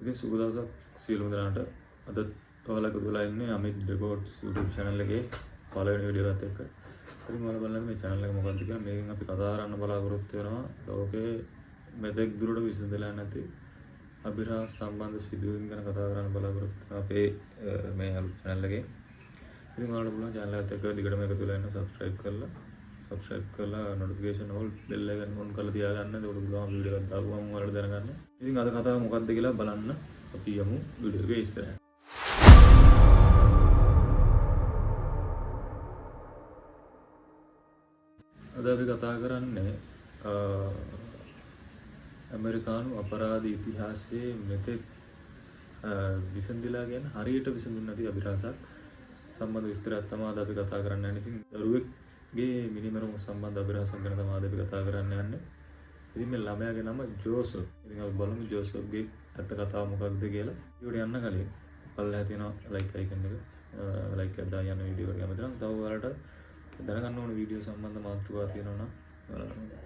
ඉතින් සුබ දවසක් සියලුම දෙනාට. අද ඔයාලා එකතු වෙලා ඉන්නේ අමිත් ඩෙකෝඩ්ස් YouTube channel එකේ පළවෙනි වීඩියෝ එකත් එක්ක. ඉතින් ඔයාලා බලන්න මේ channel එක මොකක්ද කියලා මේකෙන් අපි කතා කරන්න බලාපොරොත්තු වෙනවා. ලෝකේ මෙතෙක් දුරට විසඳලා නැති අභිරහස් සම්බන්ධ සිදුවීම් ගැන කතා කරන්න බලාපොරොත්තු වෙනවා අපේ මේ අලුත් channel එකේ. ඉතින් ඔයාලට පුළුවන් channel එකත් එක්ක දිගටම එකතු වෙලා ඉන්න subscribe කරලා notification all bell එක on කරලා තියාගන්න. ඒකට පුළුවන් වීඩියෝ එකක් දාපුවම ඔයාලට දැනගන්න. ඉතින් අද කතාව මොකක්ද කියලා බලන්න අපි යමු වීඩියෝ එකේ ඉස්සරහට. අද අපි කතා කරන්නේ ඇමරිකානු අපරාධ ඉතිහාසයේ මෙතෙක් විසඳිලා කියන හරියට විසඳුන්නේ නැති අභිරහසක් සම්බන්ධ විස්තරයක් තමයි අද අපි කතා කරන්න යන්නේ. ඉතින් දරුවෙක්ගේ මිනිමරුම සම්බන්ධ අභිරහසක් ගැන තමයි අද අපි කතා කරන්න යන්නේ. ඉතින් මේ ළමයාගේ නම ජෝසප්. ඉතින් අපි බලමු ජෝසප්ගේ ඇත්ත කතාව මොකක්ද කියලා. ඊට යන්න කලින් පල්ලෙහා තියෙන like icon එක like එකක් දාන්න යන වීඩියෝ එක කැමති නම් තව ඔයාලට දැනගන්න ඕන වීඩියෝ සම්බන්ධ මාතෘකා තියෙනවා නම්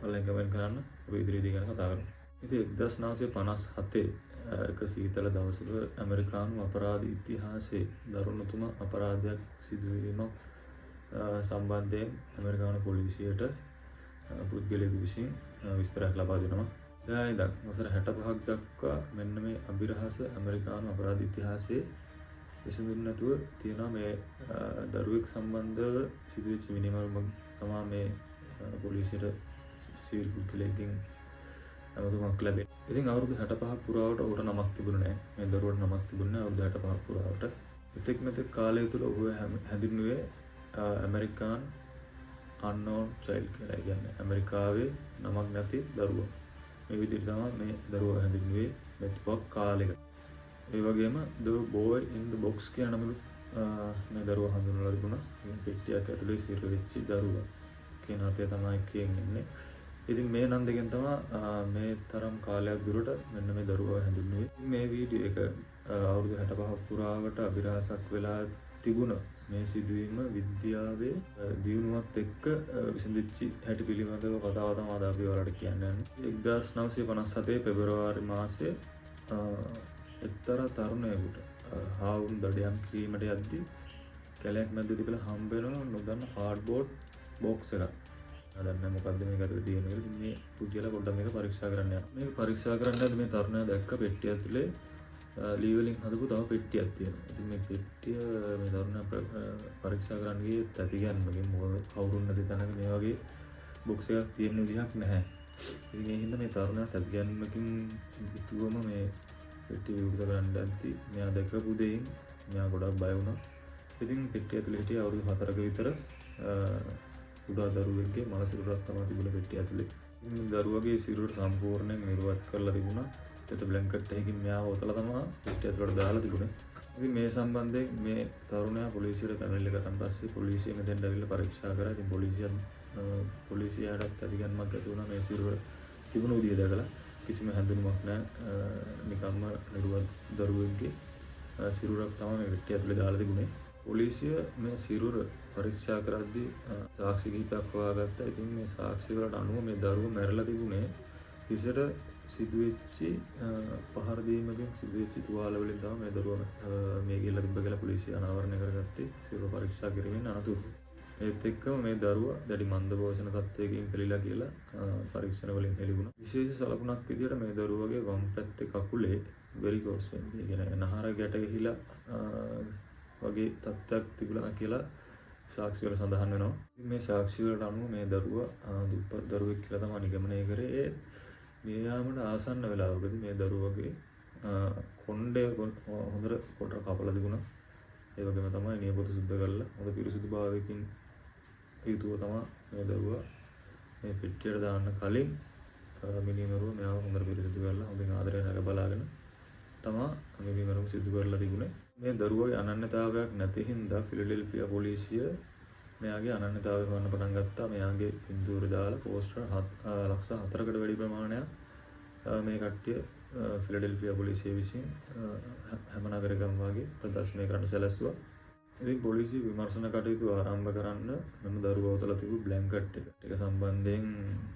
පල්ලෙන් කමෙන්ට් කරන්න. අපි ඉදිරියේදී ගැන කතා කරමු. ඉතින් 1957 එක සීතල දවසක ඇමරිකානු අපරාධ ඉතිහාසයේ දරුණුතම අපරාධයක් සිදුවීමක් සම්බන්ධයෙන් ඇමරිකානු පොලිසියට පුද්ගලයෙකු විසින් විස්තරයක් ලබා දෙනවා. එදා ඉඳන් වසර 65ක් දක්වා මෙන්න මේ අභිරහස ඇමරිකානු අපරාධ ඉතිහාසයේ විසඳුන්නේ නැතුව තියෙනවා. මේ දරුවෙක් සම්බන්ධව සිදුවෙච්ච මිනිමරුම තමයි මේ පොලිසියට සිවිල් පුද්ගලයෙක්ගෙන් අමතුමක් ලැබෙන්නේ. ඉතින් අවුරුදු 65ක් පුරාවට ඔහුට නමක් තිබුණේ නැහැ. මේ දරුවට නමක් තිබුණේ අවුරුදු 65ක් පුරාවට. මෙතෙක් කාලය තුල ඔහු හැඳින්වුවේ ඇමරිකාන් unknown child කියලා. කියන්නේ ඇමරිකාවේ නමක් නැති දරුවා. මේ විදිහට තමයි මේ දරුවා හැඳින්වුවේ මෙතෙක් කාලෙක. ඒ වගේම the boy in the box කියන නමලු මේ දරුවා හඳුන්වලා තිබුණා. මේ පෙට්ටියක් ඇතුලේ සිර වෙච්ච දරුවා කියන අර්ථය තමයි කියන්නේ. ඉතින් මේ නම් දෙකෙන් තමයි මේ තරම් කාලයක් දුරට මෙන්න මේ දරුවා හැඳින්වුවේ. මේ වීඩියෝ එක අවුරුදු 65ක් පුරාවට අභිරහසක් වෙලා තිබුණ මේ සිදුවීම විද්‍යාවේ දියුණුවත් එක්ක විසඳිච්ච හැටි පිළිබඳව කතාව තමයි අද අපි ඔයාලට කියන්නේ. 1957 පෙබරවාරි මාසයේ එක්තරා තරුණයෙකුට හාවුන් දඩයම් කිරීමට යද්දී කැලයක් මැද තිබිලා හම්බ වෙන නොදන්න කාඩ්බෝඩ් බොක්ස් එකක්. අදන්න මොකද්ද මේක ඇතුලේ තියෙන්නේ කියලා මේ පුද්ගලයා පොඩ්ඩක් මේක පරීක්ෂා කරන්න යනවා. මේක පරීක්ෂා කරන්නත් මේ තරුණයා දැක්ක පෙට්ටිය ඇතුලේ ලී වලින් හදපු තව පෙට්ටියක් තියෙනවා. ඉතින් මේ පෙට්ටිය මේ තරුණයා පරීක්ෂා කරන්න ගියේ තැතිගැන්මකින්. මොකද කවුරුන් නැති තැනක මේ වගේ බොක්ස් එකක් තියෙන විදිහක් නැහැ. ඉතින් ඒ හින්දා මේ තරුණයා තැතිගැන්මකින් හිතුවම මේ පෙට්ටිය විවෘත කරන්න දැද්දි මෙයා දැකපු දෙයින් මෙයා ගොඩක් බය වුණා. ඉතින් පෙට්ටිය ඇතුලේ හිටිය අවුරුදු 4ක විතර කුඩා දරුවෙක්ගේ මල සිරුරක් තමයි තිබුණේ පෙට්ටිය ඇතුලේ. ඉතින් දරුවගේ සිරුර සම්පූර්ණයෙන් නිර්වත් කරලා තිබුණා. ඒත් බ්ලැන්කට් එකකින් මෙයාව ඔතලා තමයි පෙට්ටිය ඇතුලට දාලා තිබුණේ. ඉතින් මේ සම්බන්ධයෙන් මේ තරුණයා පොලිසියට පැමිණිලි කරන් පස්සේ පොලිසිය මෙතෙන්ට ඇවිල්ලා පරීක්ෂා කරා. ඉතින් පොලිසියටත් අධිගමනයක් ඇති වුණා මේ සිරුර තිබුණු විදිය දැකලා. කිසිම හැඳුනුමක් නැහැ. නිකම්ම නිර්වත් දරුවෙක්ගේ සිරුරක් තමයි මේ පෙට්ටිය ඇතුලේ දාලා තිබුණේ. පොලිසිය මේ සිරුර පරීක්ෂා කරද්දී සාක්ෂි කිහිපයක් හොයාගත්තා. ඉතින් මේ සාක්ෂි වලට අනුව මේ දරුවා මැරලා තිබුණේ හිසට සිදුවෙච්ච පහර දීමකින් සිදුවෙච්ච තුවාල වලින් තමයි මේ දරුවා මේ ගිල්ල තිබ්බ කියලා පොලිසිය අනාවරණය කරගත්තේ සිරුර පරීක්ෂා කිරීමෙන් අනතුරුව. ඒත් එක්කම මේ දරුවා දැඩි මන්දභෝජන තත්ත්වයකින් පෙළීලා කියලා පරීක්ෂණ වලින් හෙළි වුණා. විශේෂ සලකුණක් විදිහට මේ දරුවගේ වම් පැත්තේ කකුලේ වෙරිකෝස් වෙන්නේ. ඒ කියන්නේ නහර ගැට ගිහිලා වගේ තත්ත්වයක් තිබුණා කියලා සාක්ෂි වල සඳහන් වෙනවා. මේ සාක්ෂි වලට අනුව මේ දරුවා දුප්පත් දරුවෙක් කියලා තමයි නිගමනය කරේ. මේ යාමට ආසන්න වෙලාවකදී මේ දරුවගේ කොණ්ඩය හොඳට කොට කපලා තිබුණා. ඒ වගේම තමයි නියපොතු සුද්ධ කරලා හොඳ පිරිසිදු භාවයකින් යුතුව තමයි මේ දරුවා මේ පෙට්ටියට දාන්න කලින් මිනිමරුව මෙයාව හොඳට පිරිසිදු කරලා හොඳින් ආදරයෙන් අර බලාගෙන තමයි මිනිමරුව සිදු කරලා තිබුණේ. මේ දරුවගේ අනන්‍යතාවයක් නැති හින්දා ෆිලඩෙල්ෆියා පොලිසිය මෙයාගේ අනන්‍යතාවය හොයන්න පටන් ගත්තා. මෙයාගේ පින්තූර දාලා පෝස්ටර් ලක්ෂ 4කට වැඩි ප්‍රමාණයක් මේ කට්ටිය ෆිලඩෙල්ෆියා පොලිසිය විසින් හැම නගරකම වගේ ප්‍රදර්ශනය කරන්න සැලැස්සුවා. ඉතින් පොලිසිය විමර්ශන කටයුතු ආරම්භ කරන්න මෙම දරුවා උතලා තිබු බ්ලැන්කට් එක සම්බන්ධයෙන්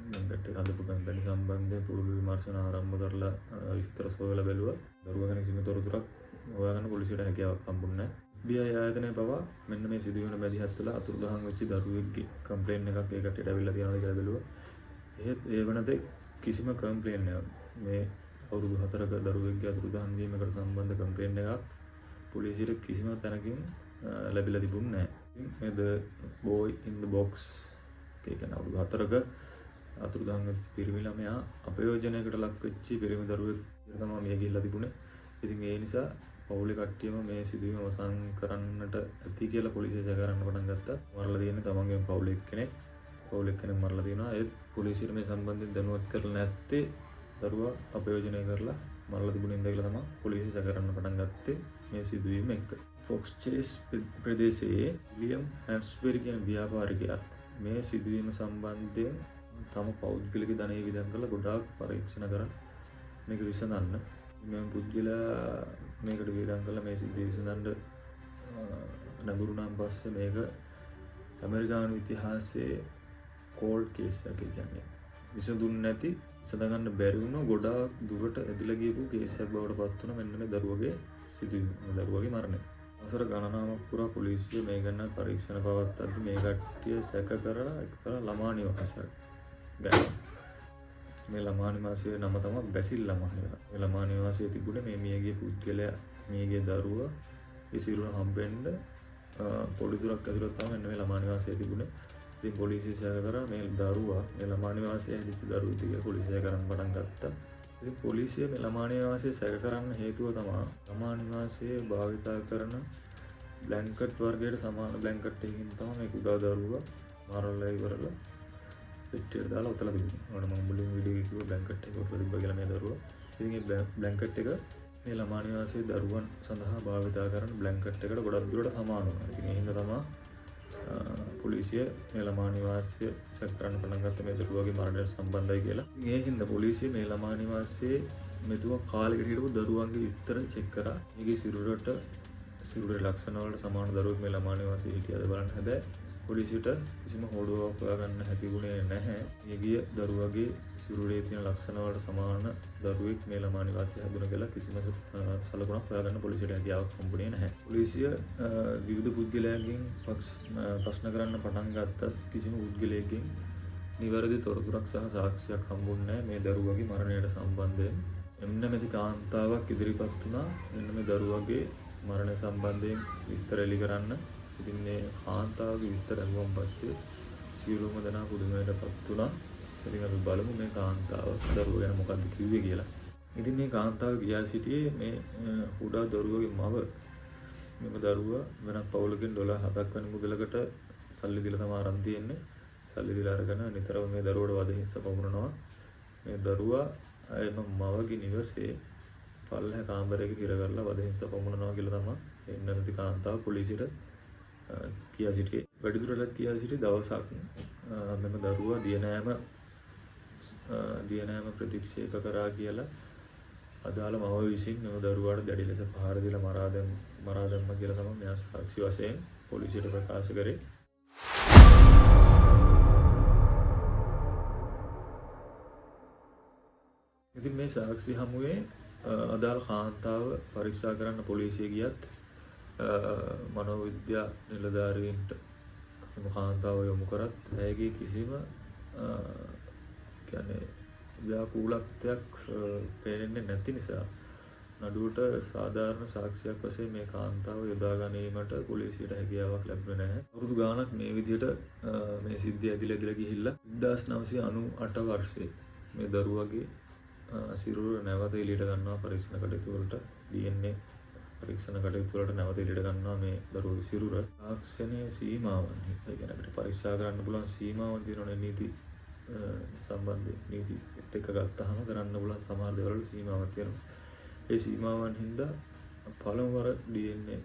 බ්ලැන්කට් එක හදපු කම්පැනි සම්බන්ධයෙන් පුළුල් විමර්ශන ආරම්භ කරලා විස්තර සොයලා බැලුවා. දරුවා ගැන කිසිම තොරතුරක් හොයාගන්න පොලිසියට හැකියාවක් හම්බුන්නේ නැහැ. FBI ආයතනය පවා මෙන්න මේ සිදුවීම මැදිහත් වෙලා අතුරුදහන් වෙච්ච දරුවෙක්ගේ කම්ප්ලේන් එකක් ඒ කට්ටියට අවිල්ලා තියෙනවා කියලා බැලුවා. එහෙත් ඒ වෙනතේ කිසිම කම්ප්ලේන් එකක් මේ අවුරුදු 4ක දරුවෙක්ගේ අතුරුදහන් වීමකට සම්බන්ධ කම්ප්ලේන් එකක් පොලිසියට කිසිම තැනකින් ලැබිලා තිබුණේ නැහැ. මේ The Boy in the Box කියන අවුරුදු 4ක අතුරුදහන් වෙච්ච පිරිමි ළමයා අපයෝජනයකට ලක් වෙච්ච පිරිමි දරුවෙක් තමයි මේ ගිහිල්ලා තිබුණේ. ඉතින් ඒ නිසා පවුලේ කට්ටියම මේ සිදුවීම අවසන් කරන්නට ඇති කියලා පොලිසිය සැක කරන්න පටන් ගත්තා. මරලා තියෙන්නේ තමන්ගේම පවුලේ එක්කෙනෙක්. පවුලේ එක්කෙනෙක් මරලා තියෙනවා. ඒත් පොලිසියට මේ සම්බන්ධයෙන් දැනුවත් කරලා නැත්තේ දරුවා අපයෝජනය කරලා මරලා තිබුණේ ඉඳලා තමයි පොලිසිය සැක කරන්න පටන් ගත්තේ මේ සිදුවීම එක්ක. ෆොක්ස් චේස් ප්‍රදේශයේ විලියම් හැන්ස්බෙරි කියන ව්‍යාපාරිකයා මේ සිදුවීම සම්බන්ධයෙන් තම පෞද්ගලික ධනය වියදම් කරලා ගොඩාක් පරීක්ෂණ කරා මේක විසඳන්න. මේ පුද්ගලයා මේකට වියදම් කළා මේ සිද්ධිය විසඳන්න නඟුරුණාන් පස්සේ මේක ඇමරිකානු ඉතිහාසයේ කෝල්ඩ් කේස් එකක් කියන්නේ විසඳුන්නේ නැති විසඳගන්න බැරි වුණ ගොඩාක් දුරට ඇදලා ගියපු කේස් එකක් බවට පත් වුණා මෙන්න මේ දරුවගේ සිදුවීම දරුවගේ මරණය. වසර ගණනාවක් පුරා පොලිසිය මේ ගැන පරීක්ෂණ පවත්වද්දී මේ කට්ටිය සැක කරා එක්තරා ළමා නිවාසයක් ගැන. මේ ළමා නිවාසයේ නම තමයි බැසිල් ළමා නිවාසය. මේ ළමා නිවාසයේ තිබුණේ මේ මියගේ පුද්ගලයා මියගේ දරුවා ඉසිරුණ හම්බෙන්න පොඩි දුරක් ඇතුළත තමයි මෙන්න මේ ළමා නිවාසයේ තිබුණේ. ඉතින් පොලිසිය සැක කරා මේ දරුවා මේ ළමා නිවාසයේ හිටිච්ච දරුවෙක් කියලා පොලිසිය කරන් පටන් ගත්තා. ඉතින් පොලිසිය මේ ළමා නිවාසයේ සැක කරන්න හේතුව තමයි ළමා නිවාසයේ භාවිතා කරන බ්ලැන්කට් වර්ගයට සමාන බ්ලැන්කට් එකකින් තමයි මේ කුඩා දරුවා මරලා ඉවරලා පිටියට දාලා උතලා තිබුණේ. ඔන්න මම මුලින් වීඩියෝ එකේ කිව්වා බ්ලැන්කට් එක උතලා තිබ්බා කියලා මේ දරුවා. ඉතින් මේ බ්ලැන්කට් එක මේ ළමා නිවාසයේ දරුවන් සඳහා භාවිතා කරන බ්ලැන්කට් එකට ගොඩක් දුරට සමාන වෙනවා. ඉතින් ඒ හින්දා තමයි පොලිසිය මේ ළමා නිවාසය සැක කරන්න පටන් ගත්ත මේ දරුවාගේ මරණයට සම්බන්ධයි කියලා. ඉතින් ඒ හින්දා පොලිසිය මේ ළමා නිවාසයේ මෙතුවා කාලෙකට හිටපු දරුවන්ගේ විස්තර චෙක් කරා. මේකේ සිරුරේ ලක්ෂණ වලට සමාන දරුවෙක් මේ ළමා නිවාසයේ හිටියද බලන්න. හැබැයි පොලිසියට කිසිම හොඩුවක් හොයාගන්න හැකියුනේ නැහැ. මේ ගිය දරුවගේ සිරුරේ තියෙන ලක්ෂණ වලට සමාන දරුවෙක් මේ ළමා නිවාසයේ හැදුණා කියලා කිසිම සලකුණක් හොයාගන්න පොලිසියට හැකියාවක් හම්බුනේ නැහැ. පොලිසිය විවිධ පුද්ගලයන්ගෙන් ප්‍රශ්න කරන්න පටන් ගත්තත් කිසිම පුද්ගලයෙක්ගෙන් නිවැරදි තොරතුරක් සහ සාක්ෂියක් හම්බුනේ නැහැ මේ දරුවගේ මරණයට සම්බන්ධයෙන්. එන්න මෙති කාන්තාවක් ඉදිරිපත් වුණා මෙන්න මේ දරුවගේ මරණය සම්බන්ධයෙන් විස්තර එලි කරන්න. ඉතින් මේ කාන්තාවගේ විස්තර අහුවන් පස්සේ සියලුම දෙනා පුදුමයටපත් වුණා. ඉතින් අපි බලමු මේ කාන්තාව දරුවා ගැන මොකද්ද කිව්වේ කියලා. ඉතින් මේ කාන්තාව ගියා සිටියේ මේ කුඩා දරුවගේ මව මෙම දරුවා වෙනත් පවුලකින් $7ක් වැනි මුදලකට සල්ලි දීලා තමයි අරන් තියෙන්නේ. සල්ලි දීලා අරගෙන නිතරම මේ දරුවට වද හිංසා පමුණනවා. මේ දරුවා එම මවගේ නිවසේ පල්ලෙහා කාමරයක හිර කරලා වද හිංසා පමුණනවා කියලා තමයි එන්න නැති කාන්තාව පොලිසියට කියා සිටියේ. වැඩිදුරටත් කියා සිටි දවසක් මෙම දරුවා දියනෑම ප්‍රතික්ෂේප කරා කියලා අදාළ මව විසින් මෙම දරුවාට දැඩි ලෙස පහර දීලා මරා දැම්ම කියලා තමයි මෙයා සාක්ෂි වශයෙන් පොලිසියට ප්‍රකාශ කරේ. ඉතින් මේ සාක්ෂි හමුවේ අදාළ කාන්තාව පරීක්ෂා කරන්න පොලිසිය ගියත් මනෝවිද්‍යා නිලධාරීන්ට කාන්තාව යොමු කරත් ඇයගේ කිසිම කියන්නේ ව්‍යාකූලත්වයක් පේන්නේ නැති නිසා නඩුවට සාධාරණ සාක්ෂියක් වශයෙන් මේ කාන්තාව යොදා ගැනීමට පොලිසියට හැකියාවක් ලැබුණේ නැහැ. අවුරුදු ගාණක් මේ විදිහට මේ සිද්ධිය ඇදිලා ගිහිල්ලා 1998 වර්ෂයේ මේ දරුවගේ සිරුර නැවත එළියට ගන්නවා පරීක්ෂණ කටයුතු වලට DNA පරීක්ෂණ කටයුතු වලට නැවත එළියට ගන්නවා මේ දරුවගේ සිරුර. තාක්ෂණයේ සීමාවන් ඒ කියන්නේ අපිට පරීක්ෂා කරන්න පුළුවන් සීමාවන් තියෙනවනේ නීති සම්බන්ධයෙන් නීතිත් එක්ක ගත්තාම කරන්න පුළුවන් සමහර දේවල් වල සීමාවක් තියෙනවා. ඒ සීමාවන් හින්දා පළමු වර DNA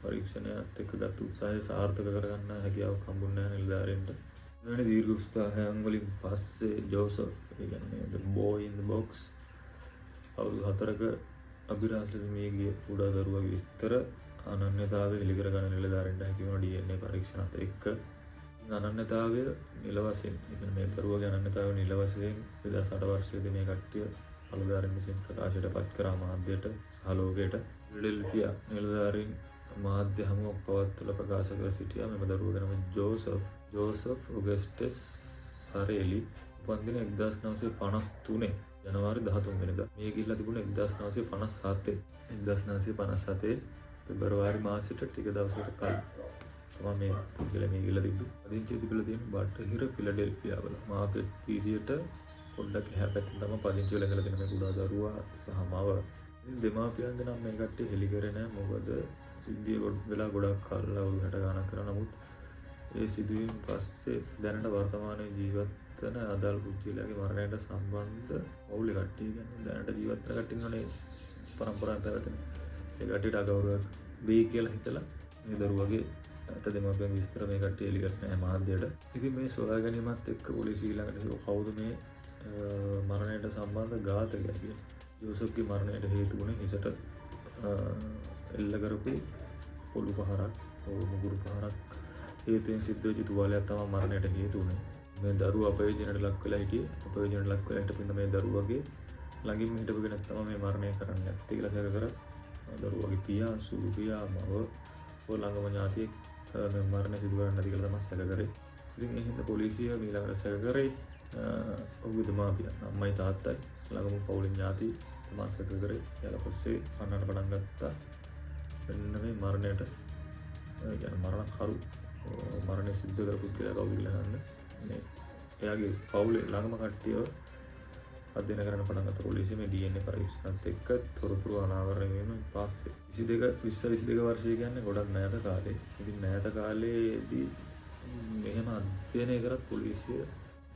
පරීක්ෂණයත් එක්ක ගත්ත උත්සාහය සාර්ථක කරගන්න හැකියාවක් හම්බුන්නේ නැහැ නිලධාරීන්ට. එවැනි දීර්ඝ උත්සාහයන් වලින් පස්සේ ජෝසප් ඒ කියන්නේ The Boy in the Box අවුරුදු 4ක අභිරහස් ලෙස මියගිය කුඩා දරුවාගේ විස්තර අනන්‍යතාවය හෙළි කර ගන්න නිලධාරීන්ට හැකි වුණ DNA පරීක්ෂණත් එක්ක අනන්‍යතාවය නිල වශයෙන් ඉතින් මේ දරුවගේ අනන්‍යතාවය නිල වශයෙන් 2008 වර්ෂයේදී මේ කට්ටිය බලධාරීන් විසින් ප්‍රකාශයට පත් කරා මාධ්‍යයට සහ ලෝකයට ෆිලඩෙල්ෆියා නිලධාරීන් මාධ්‍ය හමුවක් පවත්වලා ප්‍රකාශ කර සිටියා මෙම දරුවගේ නම ජෝසප් ඔගස්ටස් සරේලි උපන්දින 1953 ජනවාරි 13 වෙනිදා මේ ගිහිල්ලා තිබුණේ 1957 පෙබරවාරි මාසෙට ටික දවසකට කලින් තමයි මේ පුද්ගලයා මේ ගිහිල්ලා තිබ්බේ. පදිංචිය තිබිලා තියෙන බටහිර ෆිලඩෙල්ෆියා වල මාකට් පීරියට පොඩ්ඩක් එහා පැත්තේ තමයි පදිංචි වෙලා ඉඳලා තියෙන මේ කුඩා දරුවා සහ මව. ඉතින් දෙමාපියන්ද නම් මේ කට්ටිය හෙලි කරේ නැහැ මොකද සිද්ධිය වෙලා ගොඩක් කාලයක් අවුරුදු 60 ගණන් කරා. නමුත් ඒ සිදුවීම් පස්සේ දැනට වර්තමානයේ ජීවත් වෙන අදාළ පුද්ගලයාගේ මරණයට සම්බන්ධ පවුලේ කට්ටිය කියන්නේ දැනට ජීවත් වෙන කට්ටිය ඉන්නෝනේ පරම්පරාවෙන් පැවතෙන. ඒ කට්ටියට අගෞරවයක් වෙයි කියලා හිතලා මේ දරුවගේ අත දෙමාපියන් විස්තර මේ කට්ටිය එලි කරන්නේ නැහැ මාධ්‍යයට. ඉතින් මේ සොයා ගැනීමත් එක්ක පොලිසිය ළඟට කවුද මේ මරණයට සම්බන්ධ ඝාතකයා කියලා. යෝසප්ගේ මරණයට හේතු වුණේ හිසට එල්ල කරපු පොළු පහරක්, මුගුරු පහරක් හේතුවෙන් සිද්ධ වෙච්ච තුවාලයක් තමයි මරණයට හේතු වුණේ. මේ දරුවා අපවේදනයට ලක් වෙලා හිටියේ. අපවේදනයට ලක් වෙලා හිටපු මේ දරුවගේ ළඟින්ම හිටපු කෙනෙක් තමයි මේ මරණය කරන්න ඇත්තේ කියලා සැක කර දරුවගේ පියා, සුළු පියා, මව ළඟම ඥාතියෙක් මේ මරණය සිදු කරන්න ඇති කියලා තමයි සැක කරේ. ඉතින් ඒ හින්දා පොලිසිය ඊළඟට සැක කරේ ඔහුගේ දෙමාපියන් අම්මයි තාත්තයි ළඟම පවුලේ ඥාති තමයි සැක කරේ. ඊට පස්සේ අන්නන්න පටන් ගත්තා. මෙන්න මේ මරණයට يعني මරණකරු මරණය සිද්ධ කරපු කියලා කවුද කියලා ගන්න. මේ එයාගේ පවුලේ ළඟම කට්ටියව අධ්‍යයනය කරන්න පටන් ගත්තා පොලිසිය මේ DNA පරීක්ෂණත් එක්ක තොරතුරු අනාවරණය වීම පස්සේ 22 වර්ෂය කියන්නේ ගොඩක් මෑත කාලේ. ඉතින් මෑත කාලේදී මෙහෙම අධ්‍යයනය කරත් පොලිසිය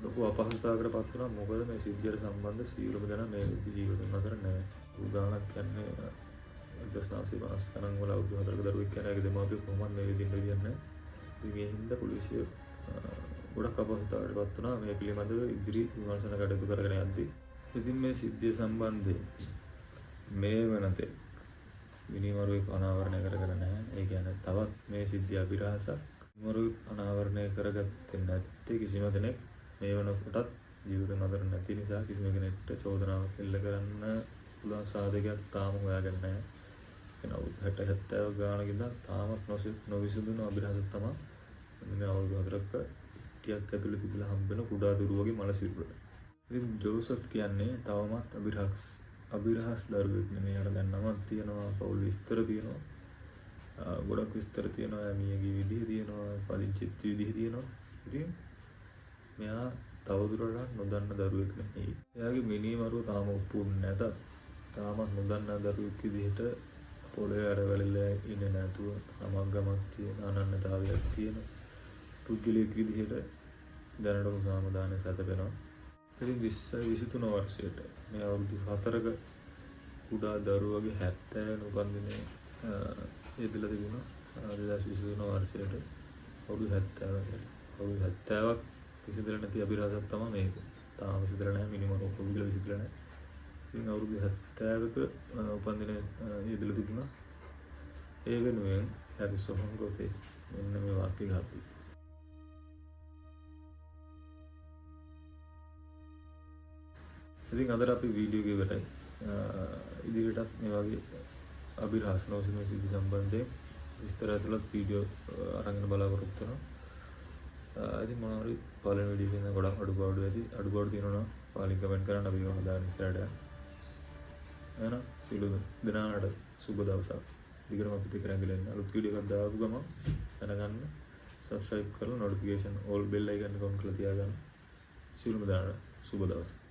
ලොකු අපහසුතාවයකට පත් වුණා. මොකද මේ සිද්ධියට සම්බන්ධ සියලුම දෙනා මේ ජීවිතේ අතර නැහැ. උදාහරණයක් කියන්නේ 1950 ගණන් වල අවුරුදු 4ක දරුවෙක් කියන එක දෙමාපියෝ කොහොමද මේ විදිහින් දෙන්නේ. ඉතින් ඒ හින්දා පොලිසිය ගොඩක් අපහසුතාවයකට පත් වුණා මේ පිළිබඳව ඉදිරි විමර්ශන කටයුතු කරගෙන යද්දී. ඉතින් මේ සිද්ධිය සම්බන්ධයෙන් මේ වෙනතේ මිනිමරුවෙක් අනාවරණය කරගෙන නැහැ. ඒ කියන්නේ තවත් මේ සිද්ධිය අභිරහසක් මිනිමරුවෙක් අනාවරණය කරගත්තේ නැත්තේ කිසිම කෙනෙක් මේ වෙනකොටත් ජීවිත නතර නැති නිසා කිසිම කෙනෙක්ට චෝදනාවක් එල්ල කරන්න පුළුවන් සාධකයක් තාම හොයාගන්න නැහැ. එන 60 70 ගානක ඉඳන් තාමත් නොවිසඳුණු අභිරහසක් තමයි මේ අවුරුදු 4ක ටිකක් ඇතුළේ තිබිලා හම්බෙන කුඩා දරුවගේ මල සිරුර. ඉතින් ජෝසප් කියන්නේ තවමත් අභිරහස් දරුවෙක් නෙමෙයි. අර දැන් නමක් තියෙනවා, පෞල් විස්තර තියෙනවා, ගොඩක් විස්තර තියෙනවා, මියගේ විදිහ තියෙනවා, පදිංචිත් විදිහ තියෙනවා. ඉතින් මෙයා තවදුරටත් නොදන්න දරුවෙක් නෙමෙයි. එයාගේ මිනිමරුව තාම ඔප්පුුන්නේ නැත. තාමත් නොදන්න දරුවෙක් විදිහට පොළවේ අර වැළලලා ඉන්නේ නැතුව අමග්ගමක් තියෙන අනන්‍යතාවයක් තියෙන පුද්ගලයෙක් විදිහට දැනට සාමදානය සැතපෙනවා. ඉතින් 23 වර්ෂයට මේ අවුරුදු 4ක කුඩා දරුවගේ 70 උපන්දිනේ ඉදලා තිබුණා. 2023 වර්ෂයට අවුරුදු 70ක්. අවුරුදු 70ක් විසඳලා නැති අභිරහසක් තමයි මේක. තාම විසඳලා නැහැ මිනිමරුව පුද්ගල විසඳලා නැහැ. ඉතින් අවුරුදු 70ක උපන්දිනේ ඉදලා තිබුණා. ඒ වෙනුවෙන් හරි සොහොන්ගොතේ මෙන්න මේ වාක්‍ය ගහති. ඉතින් අදට අපි වීඩියෝ එක ඉවරයි. ඉදිරියටත් මේ වගේ අභිරහස් නොසිතන සිද්ධි සම්බන්ධයෙන් විස්තර ඇතුළත් වීඩියෝ අරගෙන බලාපොරොත්තු වෙනවා. ඉතින් මොනවා හරි පළවෙනි වීඩියෝ එකෙන් ගොඩක් අඩුපාඩු ඇති. අඩුපාඩු තියෙනවා නම් පාලින් කමෙන්ට් කරන්න අපි ඒවා හදාගෙන ඉස්සරහට යනවා. එහෙනම් සියලු දෙනාට සුබ දවසක්. දිගටම අපිත් එක්ක රැඳිලා ඉන්න. අලුත් වීඩියෝ එකක් දාපු ගමන් දැනගන්න subscribe කරලා notification all bell icon එක on කරලා තියාගන්න. සියලුම දෙනාට සුබ දවසක්.